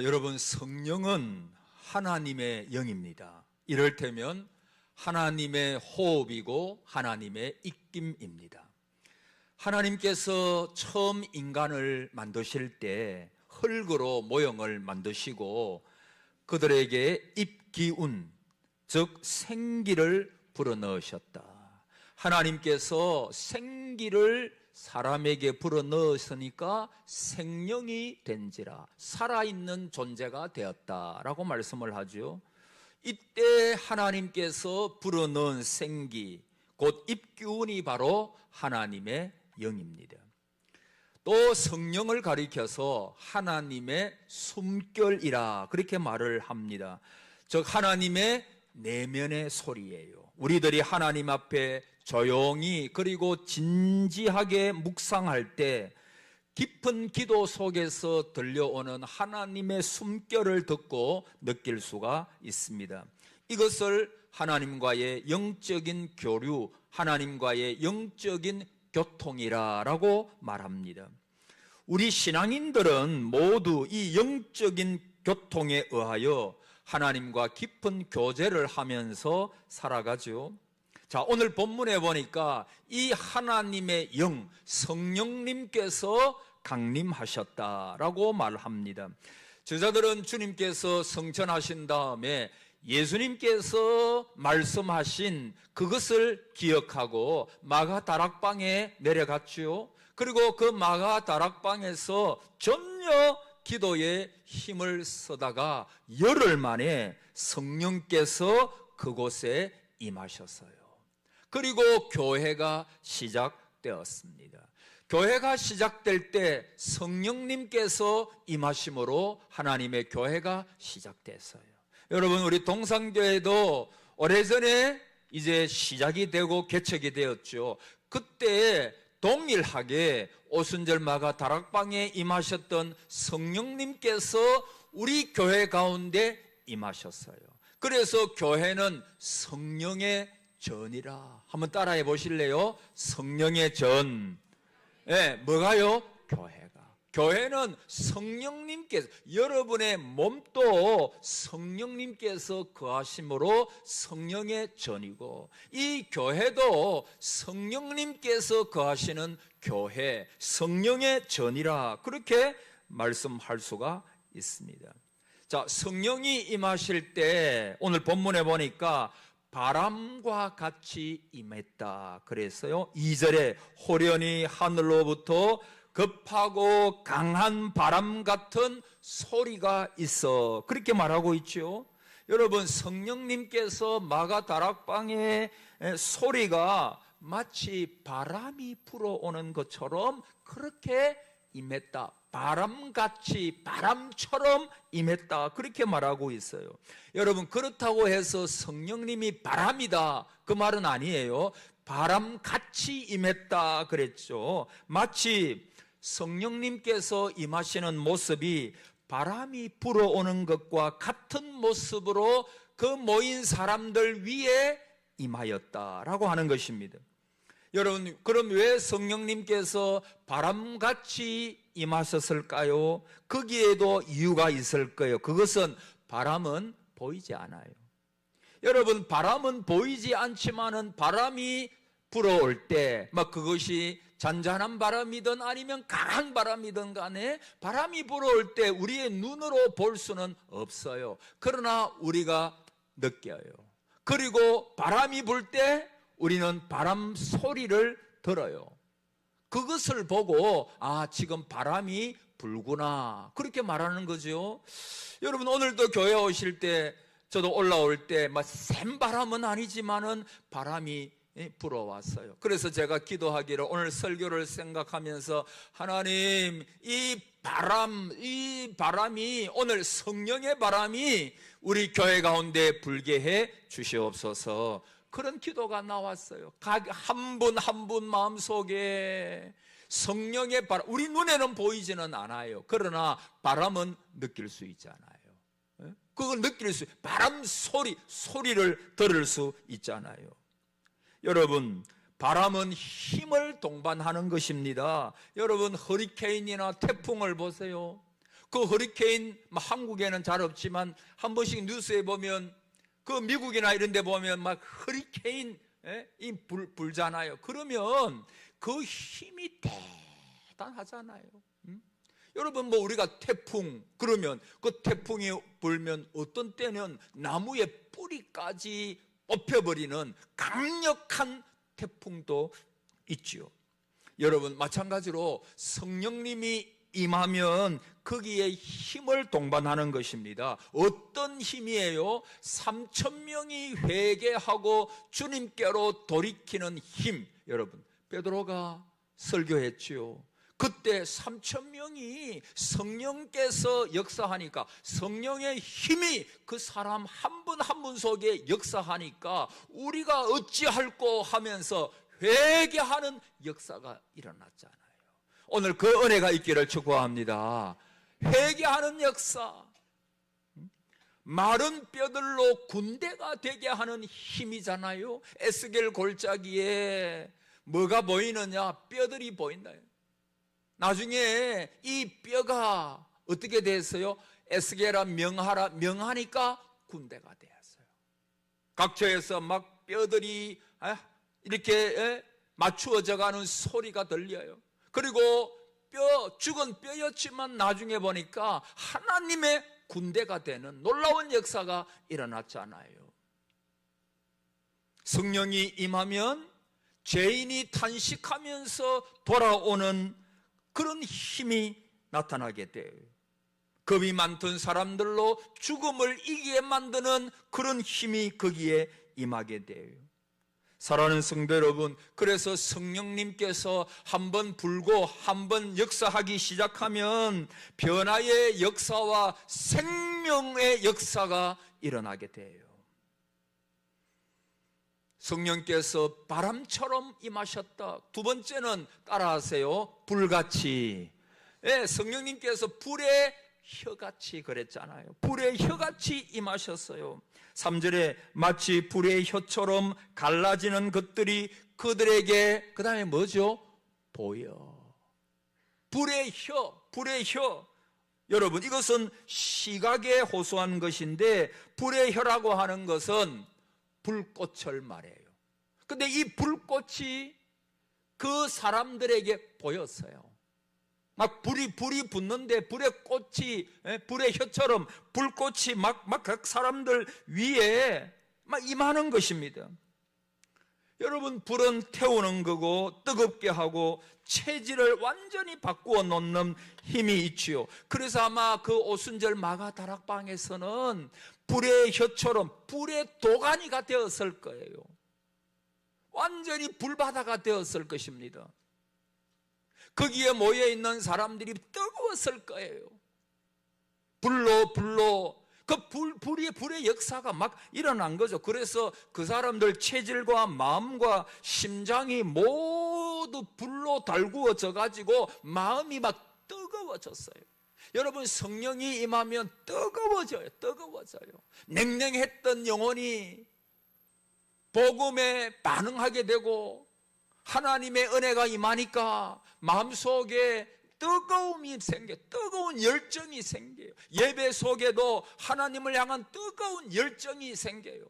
여러분, 성령은 하나님의 영입니다. 이를테면 하나님의 호흡이고 하나님의 입김입니다. 하나님께서 처음 인간을 만드실 때 흙으로 모형을 만드시고 그들에게 입기운, 즉 생기를 불어넣으셨다. 하나님께서 생기를 사람에게 불어넣으시니까 생명이 된지라, 살아있는 존재가 되었다라고 말씀을 하죠. 이때 하나님께서 불어넣은 생기, 곧 입기운이 바로 하나님의 영입니다. 또 성령을 가리켜서 하나님의 숨결이라 그렇게 말을 합니다. 즉 하나님의 내면의 소리예요. 우리들이 하나님 앞에 조용히 그리고 진지하게 묵상할 때 깊은 기도 속에서 들려오는 하나님의 숨결을 듣고 느낄 수가 있습니다. 이것을 하나님과의 영적인 교류, 하나님과의 영적인 교통이라고 말합니다. 우리 신앙인들은 모두 이 영적인 교통에 의하여 하나님과 깊은 교제를 하면서 살아가죠. 자, 오늘 본문에 보니까 이 하나님의 영, 성령님께서 강림하셨다라고 말합니다. 저자들은 주님께서 성천하신 다음에 예수님께서 말씀하신 그것을 기억하고 마가다락방에 내려갔죠. 그리고 그 마가다락방에서 전혀 기도에 힘을 쓰다가 열흘 만에 성령께서 그곳에 임하셨어요. 그리고 교회가 시작되었습니다. 교회가 시작될 때 성령님께서 임하심으로 하나님의 교회가 시작됐어요. 여러분, 우리 동산교회도 오래전에 이제 시작이 되고 개척이 되었죠. 그때 동일하게 오순절 마가 다락방에 임하셨던 성령님께서 우리 교회 가운데 임하셨어요. 그래서 교회는 성령의 전이라. 한번 따라해 보실래요? 성령의 전. 네, 뭐가요? 교회가. 교회는 성령님께서, 여러분의 몸도 성령님께서 거하심으로 성령의 전이고, 이 교회도 성령님께서 거하시는 교회, 성령의 전이라 그렇게 말씀할 수가 있습니다. 자, 성령이 임하실 때 오늘 본문에 보니까 바람과 같이 임했다 그랬어요. 2절에 호련히 하늘로부터 급하고 강한 바람 같은 소리가 있어 그렇게 말하고 있죠. 여러분, 성령님께서 마가다락방의 소리가 마치 바람이 불어오는 것처럼 그렇게 임했다. 바람같이, 바람처럼 임했다 그렇게 말하고 있어요. 여러분, 그렇다고 해서 성령님이 바람이다 그 말은 아니에요. 바람같이 임했다 그랬죠. 마치 성령님께서 임하시는 모습이 바람이 불어오는 것과 같은 모습으로 그 모인 사람들 위에 임하였다라고 하는 것입니다. 여러분, 그럼 왜 성령님께서 바람같이 임하셨을까요? 거기에도 이유가 있을 거예요. 그것은 바람은 보이지 않아요. 여러분, 바람은 보이지 않지만은 바람이 불어올 때, 그것이 잔잔한 바람이든 아니면 강한 바람이든 간에 바람이 불어올 때 우리의 눈으로 볼 수는 없어요. 그러나 우리가 느껴요. 그리고 바람이 불 때 우리는 바람 소리를 들어요. 그것을 보고 지금 바람이 불구나 그렇게 말하는 거죠. 여러분, 오늘도 교회 오실 때 저도 올라올 때 센 바람은 아니지만은 바람이 불어왔어요. 그래서 제가 기도하기를 오늘 설교를 생각하면서 하나님, 이 바람이 오늘 성령의 바람이 우리 교회 가운데 불게 해 주시옵소서. 그런 기도가 나왔어요. 한 분 한 분 마음속에 성령의 바람, 우리 눈에는 보이지는 않아요. 그러나 바람은 느낄 수 있잖아요. 그걸 느낄 수, 바람 소리를 들을 수 있잖아요. 여러분, 바람은 힘을 동반하는 것입니다. 여러분, 허리케인이나 태풍을 보세요. 그 허리케인 한국에는 잘 없지만 한 번씩 뉴스에 보면 그 미국이나 이런 데 보면 막 허리케인 불잖아요. 그러면 그 힘이 대단하잖아요. 여러분 우리가 태풍 그러면 그 태풍이 불면 어떤 때는 나무의 뿌리까지 뽑혀버리는 강력한 태풍도 있지요. 여러분 마찬가지로 성령님이 임하면 거기에 힘을 동반하는 것입니다. 어떤 힘이에요? 3,000명이 회개하고 주님께로 돌이키는 힘. 여러분 베드로가 설교했지요. 그때 3,000명이 성령께서 역사하니까, 성령의 힘이 그 사람 한 분 한 분 속에 역사하니까 우리가 어찌할꼬 하면서 회개하는 역사가 일어났잖아요. 오늘 그 은혜가 있기를 축복합니다. 회개하는 역사, 마른 뼈들로 군대가 되게 하는 힘이잖아요. 에스겔 골짜기에 뭐가 보이느냐? 뼈들이 보인다. 나중에 이 뼈가 어떻게 됐어요? 에스겔아 명하니까 군대가 되었어요. 각처에서 막 뼈들이 이렇게 맞추어져 가는 소리가 들려요. 그리고 죽은 뼈였지만 나중에 보니까 하나님의 군대가 되는 놀라운 역사가 일어났잖아요. 성령이 임하면 죄인이 탄식하면서 돌아오는 그런 힘이 나타나게 돼요. 겁이 많던 사람들로 죽음을 이기게 만드는 그런 힘이 거기에 임하게 돼요. 사랑하는 성도 여러분, 그래서 성령님께서 한번 불고 한번 역사하기 시작하면 변화의 역사와 생명의 역사가 일어나게 돼요. 성령께서 바람처럼 임하셨다. 두 번째는 따라하세요. 불같이. 성령님께서 불의 혀같이 그랬잖아요. 불의 혀같이 임하셨어요. 3절에 마치 불의 혀처럼 갈라지는 것들이 그들에게 그 다음에 뭐죠? 보여. 불의 혀. 여러분 이것은 시각에 호소한 것인데, 불의 혀라고 하는 것은 불꽃을 말해요. 근데 이 불꽃이 그 사람들에게 보였어요. 막 불이 붙는데 불의 꽃이, 불의 혀처럼 불꽃이 막 각 사람들 위에 막 임하는 것입니다. 여러분 불은 태우는 거고 뜨겁게 하고 체질을 완전히 바꾸어 놓는 힘이 있지요. 그래서 아마 그 오순절 마가 다락방에서는 불의 혀처럼 불의 도가니가 되었을 거예요. 완전히 불바다가 되었을 것입니다. 거기에 모여있는 사람들이 뜨거웠을 거예요. 불로 그 불의 역사가 막 일어난 거죠. 그래서 그 사람들 체질과 마음과 심장이 모두 불로 달구어져 가지고 마음이 막 뜨거워졌어요. 여러분 성령이 임하면 뜨거워져요. 냉랭했던 영혼이 복음에 반응하게 되고, 하나님의 은혜가 임하니까 마음속에 뜨거움이 생겨요. 뜨거운 열정이 생겨요. 예배 속에도 하나님을 향한 뜨거운 열정이 생겨요.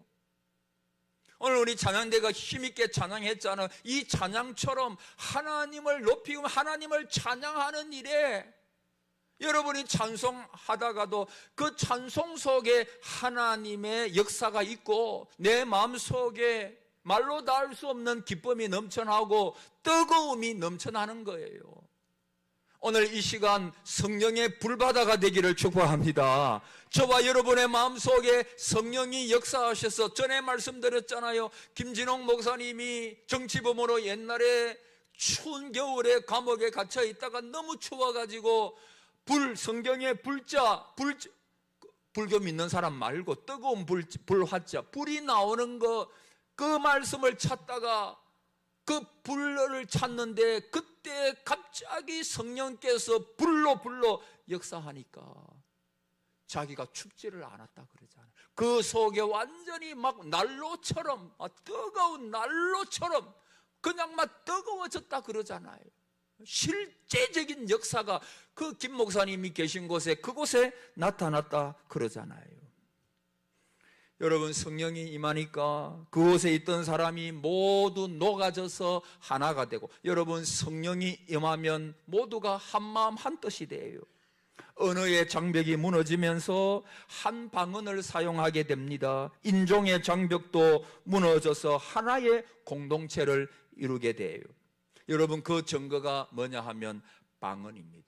오늘 우리 찬양대가 힘있게 찬양했잖아요. 이 찬양처럼 하나님을 높이고 하나님을 찬양하는 일에 여러분이 찬송하다가도 그 찬송 속에 하나님의 역사가 있고 내 마음속에 말로 닿을 수 없는 기쁨이 넘쳐나고 뜨거움이 넘쳐나는 거예요. 오늘 이 시간 성령의 불바다가 되기를 축복합니다. 저와 여러분의 마음속에 성령이 역사하셔서, 전에 말씀드렸잖아요. 김진홍 목사님이 정치범으로 옛날에 추운 겨울에 감옥에 갇혀 있다가 너무 추워가지고 성경에 불교 믿는 사람 말고 뜨거운 불화자, 불이 나오는 그 말씀을 찾다가 그 불을 찾는데, 그때 갑자기 성령께서 불로 역사하니까 자기가 춥지를 않았다 그러잖아요. 그 속에 완전히 막 난로처럼, 뜨거운 난로처럼 그냥 막 뜨거워졌다 그러잖아요. 실제적인 역사가 그 김 목사님이 계신 곳에 그곳에 나타났다 그러잖아요. 여러분, 성령이 임하니까 그곳에 있던 사람이 모두 녹아져서 하나가 되고, 여러분, 성령이 임하면 모두가 한마음 한뜻이 돼요. 언어의 장벽이 무너지면서 한 방언을 사용하게 됩니다. 인종의 장벽도 무너져서 하나의 공동체를 이루게 돼요. 여러분, 그 증거가 뭐냐 하면 방언입니다.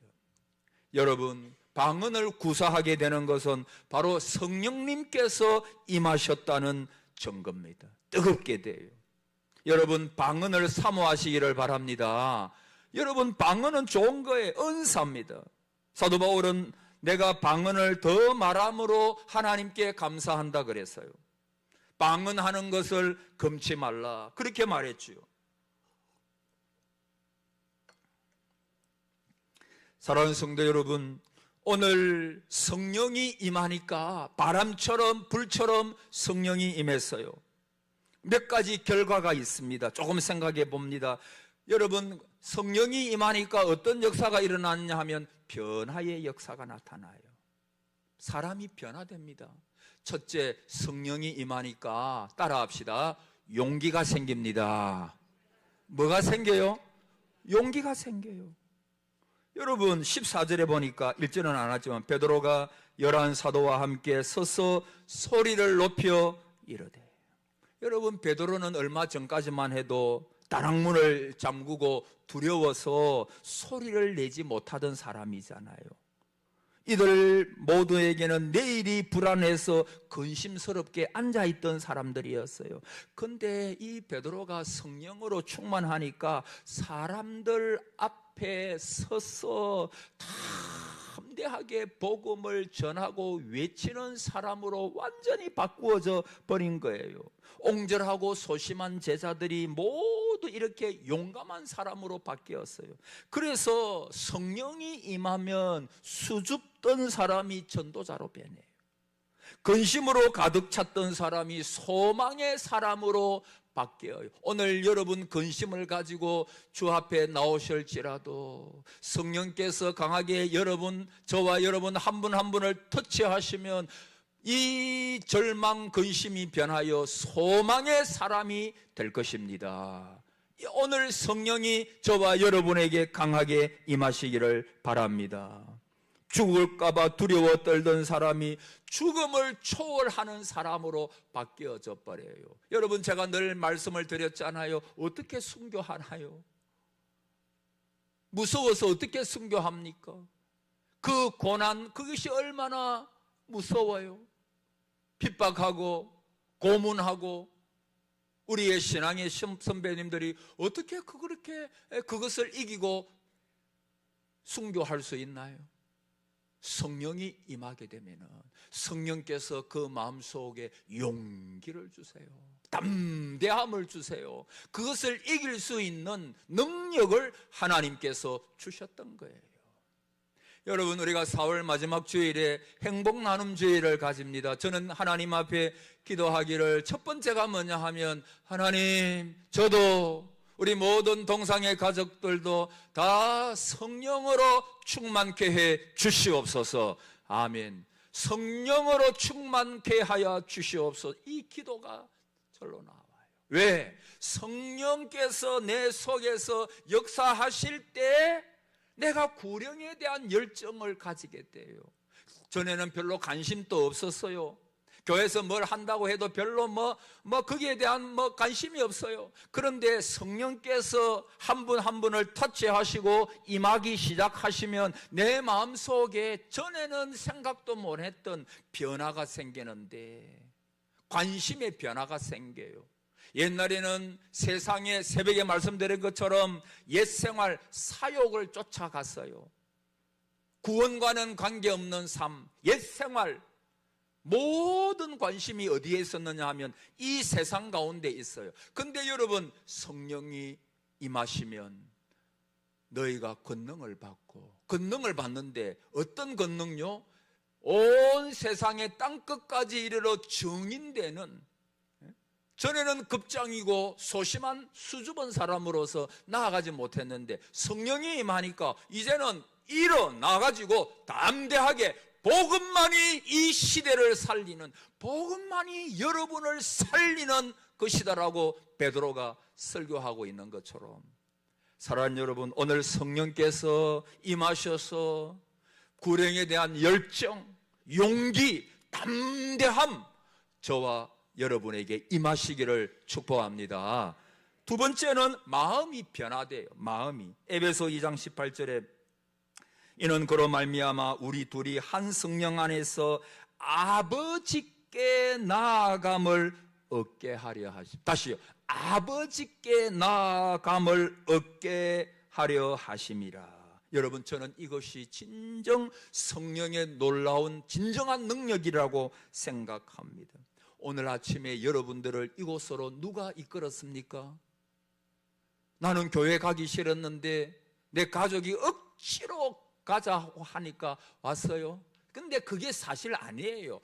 여러분, 방언을 구사하게 되는 것은 바로 성령님께서 임하셨다는 증거입니다. 뜨겁게 돼요. 여러분, 방언을 사모하시기를 바랍니다. 여러분, 방언은 좋은 거예요. 은사입니다. 사도 바울은 내가 방언을 더 말함으로 하나님께 감사한다 그랬어요. 방언하는 것을 금치 말라, 그렇게 말했지요. 사랑하는 성도 여러분, 오늘 성령이 임하니까 바람처럼 불처럼 성령이 임했어요. 몇 가지 결과가 있습니다. 조금 생각해 봅니다. 여러분, 성령이 임하니까 어떤 역사가 일어났냐 하면 변화의 역사가 나타나요. 사람이 변화됩니다. 첫째, 성령이 임하니까 따라합시다. 용기가 생깁니다. 뭐가 생겨요? 용기가 생겨요. 여러분, 14절에 보니까 1절은 안 왔지만 베드로가 11 사도와 함께 서서 소리를 높여 이르되. 여러분, 베드로는 얼마 전까지만 해도 다락문을 잠그고 두려워서 소리를 내지 못하던 사람이잖아요. 이들 모두에게는 내일이 불안해서 근심스럽게 앉아있던 사람들이었어요. 근데 이 베드로가 성령으로 충만하니까 사람들 앞에 서서 담대하게 복음을 전하고 외치는 사람으로 완전히 바꾸어져 버린 거예요. 옹졸하고 소심한 제자들이 모두 이렇게 용감한 사람으로 바뀌었어요. 그래서 성령이 임하면 수줍던 사람이 전도자로 변해요. 근심으로 가득 찼던 사람이 소망의 사람으로 바뀌어요. 오늘 여러분 근심을 가지고 주 앞에 나오실지라도 성령께서 강하게 저와 여러분 한 분 한 분을 터치하시면 이 절망 근심이 변하여 소망의 사람이 될 것입니다. 오늘 성령이 저와 여러분에게 강하게 임하시기를 바랍니다. 죽을까봐 두려워 떨던 사람이 죽음을 초월하는 사람으로 바뀌어져 버려요. 여러분, 제가 늘 말씀을 드렸잖아요. 어떻게 순교하나요? 무서워서 어떻게 순교합니까? 그 고난, 그것이 얼마나 무서워요. 핍박하고 고문하고 우리의 신앙의 선배님들이 어떻게 그것을 이기고 순교할 수 있나요? 성령이 임하게 되면은 성령께서 그 마음속에 용기를 주세요. 담대함을 주세요. 그것을 이길 수 있는 능력을 하나님께서 주셨던 거예요. 여러분, 우리가 4월 마지막 주일에 행복 나눔 주일을 가집니다. 저는 하나님 앞에 기도하기를 첫 번째가 뭐냐 하면, 하나님, 저도 우리 모든 동상의 가족들도 다 성령으로 충만케 해 주시옵소서. 아멘. 성령으로 충만케 하여 주시옵소서. 이 기도가 절로 나와요. 왜? 성령께서 내 속에서 역사하실 때 내가 구령에 대한 열정을 가지게 돼요. 전에는 별로 관심도 없었어요. 교회에서 뭘 한다고 해도 별로 거기에 대한 관심이 없어요. 그런데 성령께서 한 분 한 분을 터치하시고 임하기 시작하시면 내 마음속에 전에는 생각도 못했던 변화가 생기는데, 관심의 변화가 생겨요. 옛날에는 세상에 새벽에 말씀드린 것처럼 옛생활 사욕을 쫓아갔어요. 구원과는 관계없는 삶, 옛생활, 모든 관심이 어디에 있었느냐 하면 이 세상 가운데 있어요. 근데 여러분, 성령이 임하시면 너희가 권능을 받고, 권능을 받는데 어떤 권능요? 온 세상의 땅끝까지 이르러 전에는 급장이고 소심한 수줍은 사람으로서 나아가지 못했는데 성령이 임하니까 이제는 일어나가지고 담대하게 복음만이 이 시대를 살리는, 복음만이 여러분을 살리는 것이다라고 베드로가 설교하고 있는 것처럼, 사랑하는 여러분, 오늘 성령께서 임하셔서 구령에 대한 열정, 용기, 담대함, 저와 여러분에게 임하시기를 축복합니다. 두 번째는 마음이 변화돼요. 마음이. 에베소 2장 18절에 이는 그로 말미암아 우리 둘이 한 성령 안에서 아버지께 나아감을 얻게 하려 하심. 다시요. 아버지께 나아감을 얻게 하려 하심이라. 여러분, 저는 이것이 진정 성령의 놀라운 진정한 능력이라고 생각합니다. 오늘 아침에 여러분들을 이곳으로 누가 이끌었습니까? 나는 교회 가기 싫었는데 내 가족이 억지로 가자고 하니까 왔어요. 근데 그게 사실 아니에요.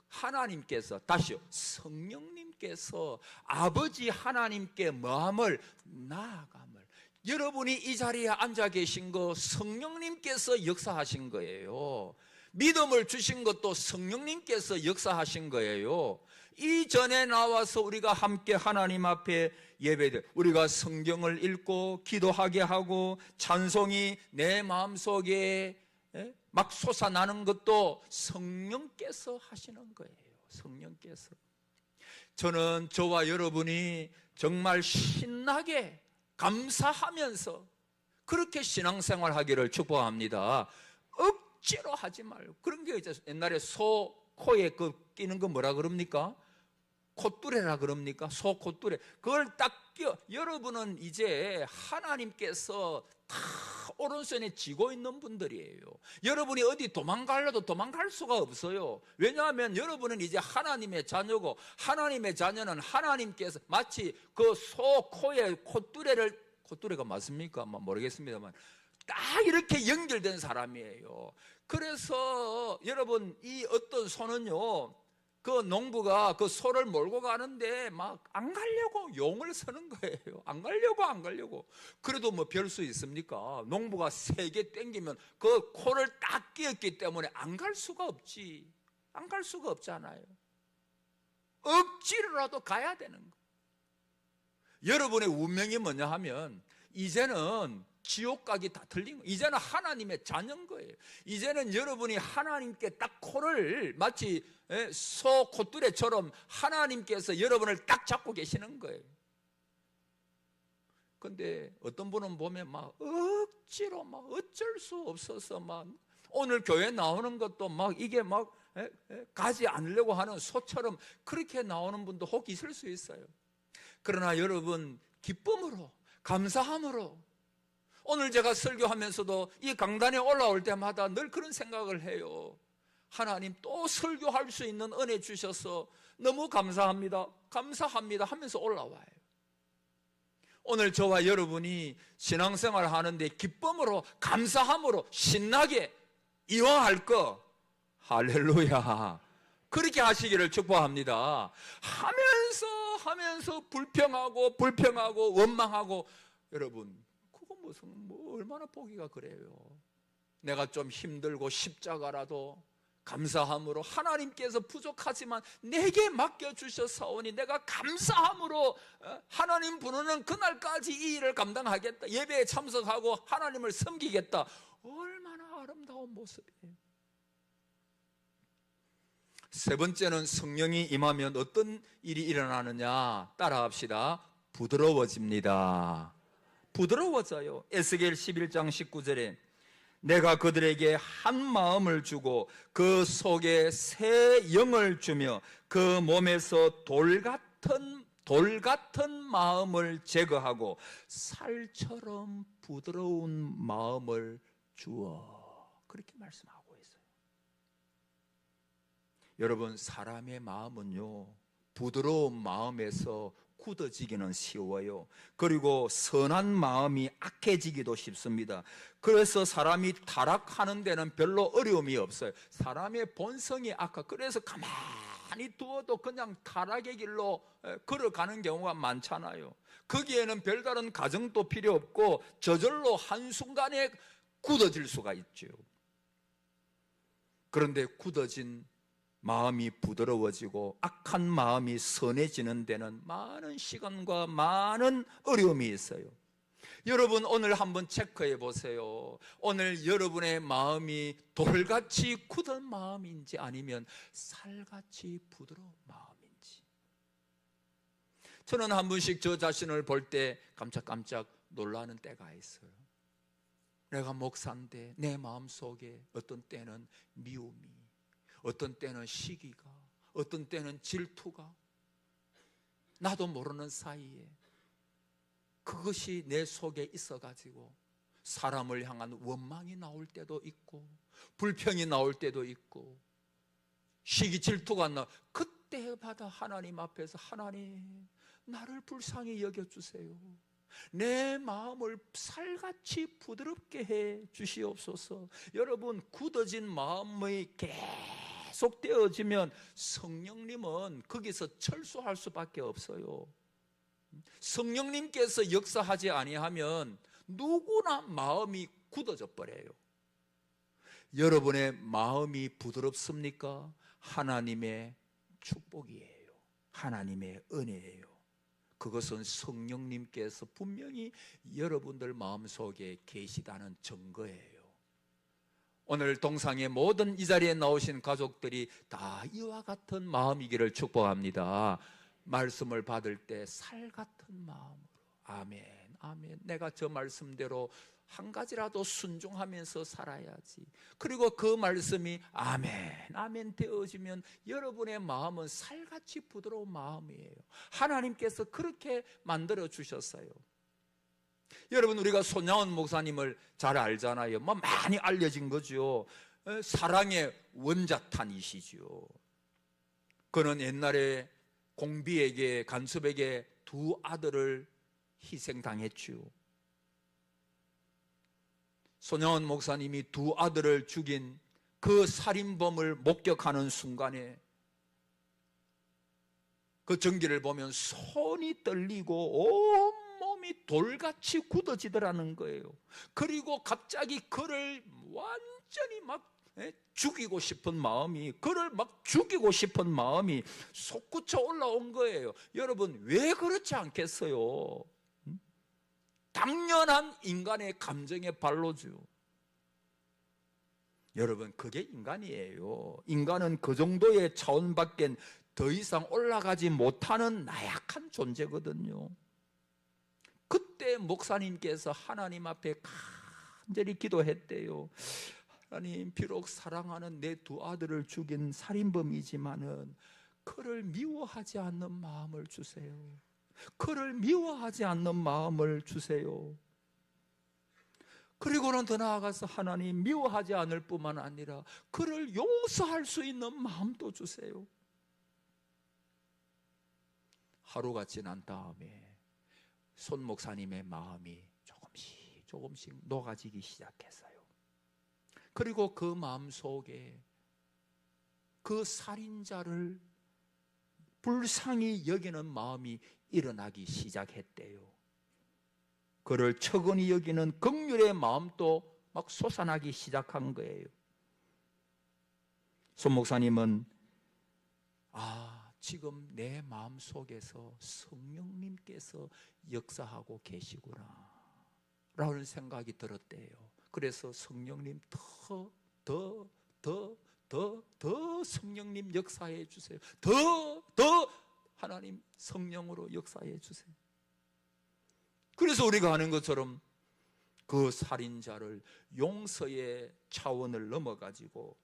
하나님께서, 다시요, 성령님께서 아버지 하나님께 마음을 나아감을, 여러분이 이 자리에 앉아 계신 거 성령님께서 역사하신 거예요. 믿음을 주신 것도 성령님께서 역사하신 거예요. 이전에 나와서 우리가 함께 하나님 앞에 예배드, 우리가 성경을 읽고 기도하게 하고 찬송이 내 마음속에 막 솟아나는 것도 성령께서 하시는 거예요. 성령께서. 저는 저와 여러분이 정말 신나게 감사하면서 그렇게 신앙생활 하기를 축복합니다. 억지로 하지 말고. 그런 게 이제 옛날에 소 코에 끼는 거 뭐라 그럽니까? 콧뚜레라 그럽니까? 소 콧뚜레. 그걸 딱 끼워. 여러분은 이제 하나님께서 다 오른손에 쥐고 있는 분들이에요. 여러분이 어디 도망가려도 도망갈 수가 없어요. 왜냐하면 여러분은 이제 하나님의 자녀고, 하나님의 자녀는 하나님께서 마치 그 소 코에 콧뚜레가 맞습니까? 모르겠습니다만 딱 이렇게 연결된 사람이에요. 그래서 여러분, 이 어떤 소는요, 그 농부가 그 소를 몰고 가는데 막 안 가려고 용을 서는 거예요. 안 가려고. 그래도 뭐 별 수 있습니까? 농부가 세게 당기면 그 코를 딱 끼었기 때문에 안 갈 수가 없지. 안 갈 수가 없잖아요. 억지로라도 가야 되는 거. 여러분의 운명이 뭐냐 하면 이제는 지옥 가기 다 틀린 거예요. 이제는 하나님의 자녀인 거예요. 이제는 여러분이 하나님께 딱 코를 마치 소 콧뚜레처럼 하나님께서 여러분을 딱 잡고 계시는 거예요. 근데 어떤 분은 보면 막 억지로 막 어쩔 수 없어서 막 오늘 교회 나오는 것도 막 이게 막 가지 않으려고 하는 소처럼 그렇게 나오는 분도 혹 있을 수 있어요. 그러나 여러분, 기쁨으로, 감사함으로, 오늘 제가 설교하면서도 이 강단에 올라올 때마다 늘 그런 생각을 해요. 하나님, 또 설교할 수 있는 은혜 주셔서 너무 감사합니다 하면서 올라와요. 오늘 저와 여러분이 신앙생활 하는데 기쁨으로, 감사함으로 신나게 이왕할 거, 할렐루야, 그렇게 하시기를 축복합니다. 하면서 불평하고 원망하고, 여러분, 그거 무슨 얼마나 보기가 그래요. 내가 좀 힘들고 십자가라도 감사함으로, 하나님께서 부족하지만 내게 맡겨주셨사오니 내가 감사함으로 하나님 부르는 그날까지 이 일을 감당하겠다, 예배에 참석하고 하나님을 섬기겠다. 얼마나 아름다운 모습이에요. 세 번째는 성령이 임하면 어떤 일이 일어나느냐, 따라합시다. 부드러워집니다. 부드러워져요. 에스겔 11장 19절에 내가 그들에게 한 마음을 주고 그 속에 새 영을 주며 그 몸에서 돌 같은 마음을 제거하고 살처럼 부드러운 마음을 주어, 그렇게 말씀하고 있어요. 여러분, 사람의 마음은요, 부드러운 마음에서 굳어지기는 쉬워요. 그리고 선한 마음이 악해지기도 쉽습니다. 그래서 사람이 타락하는 데는 별로 어려움이 없어요. 사람의 본성이 악하. 그래서 가만히 두어도 그냥 타락의 길로 걸어가는 경우가 많잖아요. 거기에는 별다른 가정도 필요 없고 저절로 한순간에 굳어질 수가 있죠. 그런데 굳어진 마음이 부드러워지고 악한 마음이 선해지는 데는 많은 시간과 많은 어려움이 있어요. 여러분, 오늘 한번 체크해 보세요. 오늘 여러분의 마음이 돌같이 굳은 마음인지 아니면 살같이 부드러운 마음인지. 저는 한 번씩 저 자신을 볼 때 깜짝깜짝 놀라는 때가 있어요. 내가 목사인데 내 마음속에 어떤 때는 미움이, 어떤 때는 시기가, 어떤 때는 질투가 나도 모르는 사이에 그것이 내 속에 있어가지고 사람을 향한 원망이 나올 때도 있고 불평이 나올 때도 있고 시기 질투가 나. 그때마다 하나님 앞에서 하나님 나를 불쌍히 여겨주세요. 내 마음을 살같이 부드럽게 해 주시옵소서. 여러분, 굳어진 마음이 계속 되어지면 성령님은 거기서 철수할 수밖에 없어요. 성령님께서 역사하지 아니하면 누구나 마음이 굳어져 버려요. 여러분의 마음이 부드럽습니까? 하나님의 축복이에요. 하나님의 은혜예요. 그것은 성령님께서 분명히 여러분들 마음속에 계시다는 증거예요. 오늘 동상의 모든 이 자리에 나오신 가족들이 다 이와 같은 마음이기를 축복합니다. 말씀을 받을 때 살 같은 마음으로 아멘, 아멘. 내가 저 말씀대로 한 가지라도 순종하면서 살아야지. 그리고 그 말씀이 아멘, 아멘 되어지면 여러분의 마음은 살같이 부드러운 마음이에요. 하나님께서 그렇게 만들어 주셨어요. 여러분, 우리가 손양원 목사님을 잘 알잖아요. 많이 알려진 거죠. 사랑의 원자탄이시죠. 그는 옛날에 공비에게, 간섭에게 두 아들을 희생당했죠. 손양원 목사님이 두 아들을 죽인 그 살인범을 목격하는 순간에 그 전기를 보면 손이 떨리고 온몸이 돌같이 굳어지더라는 거예요. 그리고 갑자기 그를 완전히 막 죽이고 싶은 마음이, 그를 막 죽이고 싶은 마음이 솟구쳐 올라온 거예요. 여러분, 왜 그렇지 않겠어요? 당연한 인간의 감정의 발로죠. 여러분, 그게 인간이에요. 인간은 그 정도의 차원밖엔 더 이상 올라가지 못하는 나약한 존재거든요. 그때 목사님께서 하나님 앞에 간절히 기도했대요. 하나님, 비록 사랑하는 내 두 아들을 죽인 살인범이지만은 그를 미워하지 않는 마음을 주세요. 그를 미워하지 않는 마음을 주세요. 그리고는 더 나아가서 하나님, 미워하지 않을 뿐만 아니라 그를 용서할 수 있는 마음도 주세요. 하루가 지난 다음에 손 목사님의 마음이 조금씩 녹아지기 시작했어요. 그리고 그 마음 속에 그 살인자를 불쌍히 여기는 마음이 일어나기 시작했대요. 그를 처근히 여기는 긍휼의 마음도 막 솟아나기 시작한 거예요. 손 목사님은 지금 내 마음 속에서 성령님께서 역사하고 계시구나 라는 생각이 들었대요. 그래서 성령님 더 성령님 역사해 주세요. 더 하나님 성령으로 역사해 주세요. 그래서 우리가 아는 것처럼 그 살인자를 용서의 차원을 넘어가지고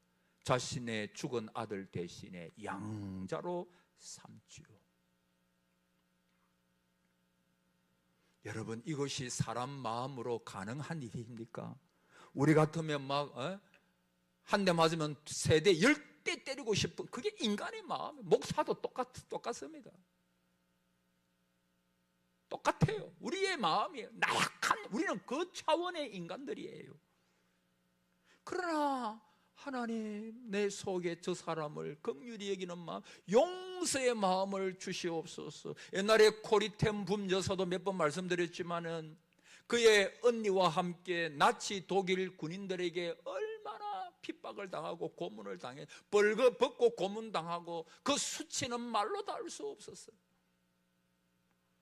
자신의 죽은 아들 대신에 양자로 삼지요. 여러분, 이것이 사람 마음으로 가능한 일입니까? 우리 같으면 막 한 대 맞으면 3대, 10대 때리고 싶은, 그게 인간의 마음. 목사도 똑같습니다. 똑같아요. 우리의 마음이 나약한, 우리는 그 차원의 인간들이에요. 그러나 하나님, 내 속에 저 사람을 긍휼히 여기는 마음, 용서의 마음을 주시옵소서. 옛날에 코리템 분여사도 몇 번 말씀드렸지만은 그의 언니와 함께 나치 독일 군인들에게 얼마나 핍박을 당하고 고문을 당해, 벌거벗고 고문당하고 그 수치는 말로 다 알 수 없었어요.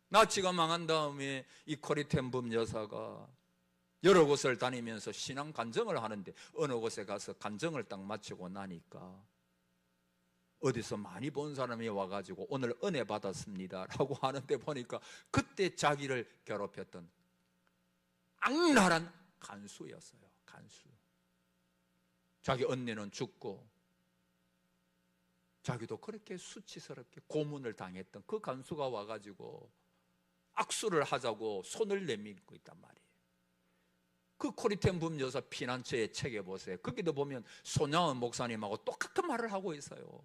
나치가 망한 다음에 이 코리템 분여사가 여러 곳을 다니면서 신앙 간증을 하는데 어느 곳에 가서 간증을 딱 마치고 나니까 어디서 많이 본 사람이 와가지고 오늘 은혜 받았습니다 라고 하는데 보니까 그때 자기를 괴롭혔던 악랄한 간수였어요. 간수. 자기 언니는 죽고 자기도 그렇게 수치스럽게 고문을 당했던 그 간수가 와가지고 악수를 하자고 손을 내밀고 있단 말이에요. 그 코리템 분여사 피난처의 책에 보세요. 거기도 보면 손양원 목사님하고 똑같은 말을 하고 있어요.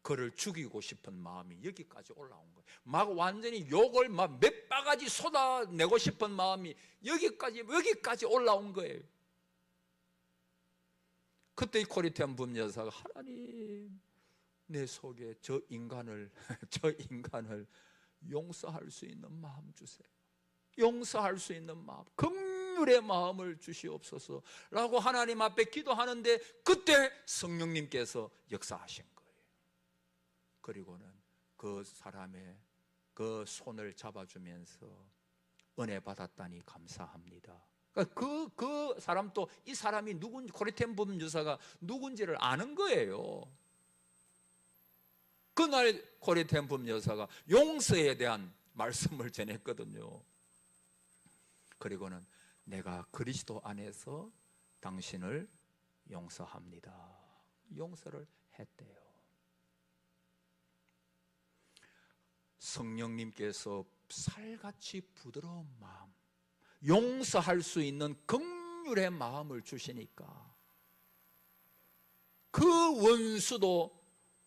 그를 죽이고 싶은 마음이 여기까지 올라온 거예요. 막 완전히 욕을 막 몇 바가지 쏟아내고 싶은 마음이 여기까지 올라온 거예요. 그때 이 코리템 분여사가 하나님, 내 속에 저 인간을 용서할 수 있는 마음 주세요. 용서할 수 있는 마음, 긍휼의 마음을 주시옵소서 라고 하나님 앞에 기도하는데 그때 성령님께서 역사하신 거예요. 그리고는 그 사람의 그 손을 잡아주면서 은혜 받았다니 감사합니다. 그러니까 그 사람도 이 사람이 누군지, 코리템 분여사가 누군지를 아는 거예요. 그날 코리템 분여사가 용서에 대한 말씀을 전했거든요. 그리고는 내가 그리스도 안에서 당신을 용서합니다. 용서를 했대요. 성령님께서 살같이 부드러운 마음, 용서할 수 있는 긍휼의 마음을 주시니까 그 원수도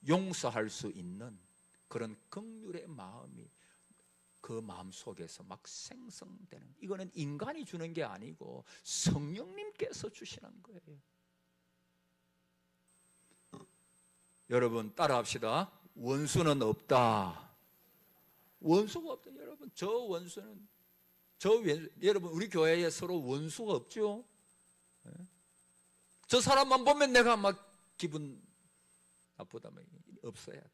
용서할 수 있는 그런 긍휼의 마음이 그 마음 속에서 막 생성되는, 이거는 인간이 주는 게 아니고 성령님께서 주시는 거예요. 여러분 따라합시다. 원수는 없다. 원수가 없다. 여러분 저 원수는 여러분 우리 교회에 서로 원수가 없죠. 저 사람만 보면 내가 막 기분 나쁘다면 없어야 돼.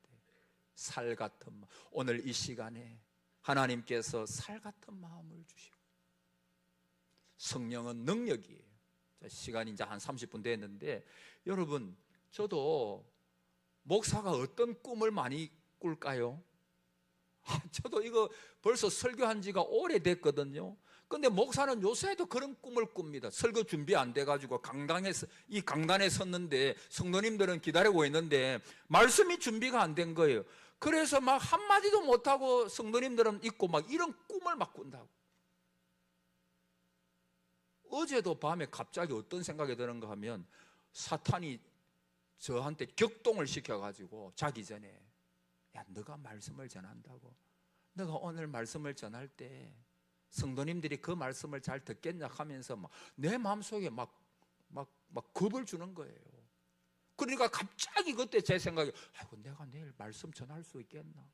살 같은 마음. 오늘 이 시간에 하나님께서 살 같은 마음을 주시고, 성령은 능력이에요. 시간이 이제 한 30분 됐는데, 여러분 저도 목사가 어떤 꿈을 많이 꿀까요? 저도 이거 벌써 설교한 지가 오래됐거든요. 근데 목사는 요새도 그런 꿈을 꿉니다. 설교 준비 안 돼가지고 이 강단에 섰는데 성도님들은 기다리고 있는데 말씀이 준비가 안 된 거예요. 그래서 막 한마디도 못하고 성도님들은 있고 막 이런 꿈을 막 꾼다고. 어제도 밤에 갑자기 어떤 생각이 드는가 하면 사탄이 저한테 격동을 시켜가지고 자기 전에, 야 너가 말씀을 전한다고, 너가 오늘 말씀을 전할 때 성도님들이 그 말씀을 잘 듣겠냐 하면서 막 내 마음속에 막 겁을 주는 거예요. 그러니까 갑자기 그때 제 생각이, 아이고 내가 내일 말씀 전할 수 있겠나?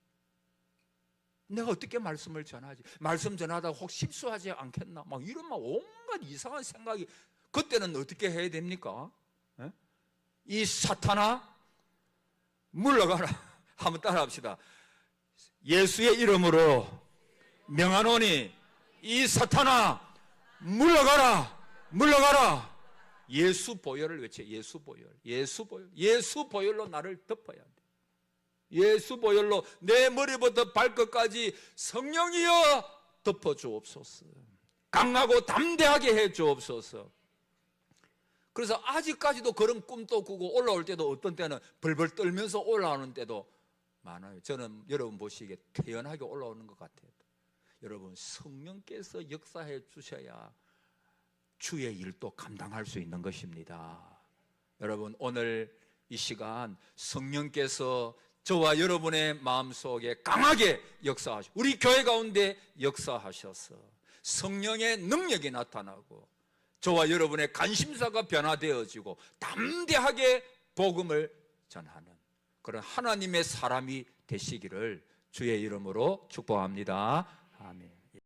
내가 어떻게 말씀을 전하지? 말씀 전하다가 혹 실수하지 않겠나? 막 이런 막 온갖 이상한 생각이, 그때는 어떻게 해야 됩니까? 에? 이 사탄아 물러가라. 한번 따라합시다. 예수의 이름으로 명하노니 이 사탄아 물러가라. 물러가라. 예수 보혈을 외쳐. 예수 보혈. 예수 보혈. 예수 보혈로 나를 덮어야 돼. 예수 보혈로 내 머리부터 발끝까지 성령이여 덮어 주옵소서. 강하고 담대하게 해 주옵소서. 그래서 아직까지도 그런 꿈도 꾸고 올라올 때도 어떤 때는 벌벌 떨면서 올라오는 때도 많아요. 저는 여러분 보시기에 태연하게 올라오는 것 같아요. 여러분 성령께서 역사해 주셔야 주의 일도 감당할 수 있는 것입니다. 여러분 오늘 이 시간 성령께서 저와 여러분의 마음속에 강하게 역사하시고 우리 교회 가운데 역사하셔서 성령의 능력이 나타나고 저와 여러분의 관심사가 변화되어지고 담대하게 복음을 전하는 그런 하나님의 사람이 되시기를 주의 이름으로 축복합니다.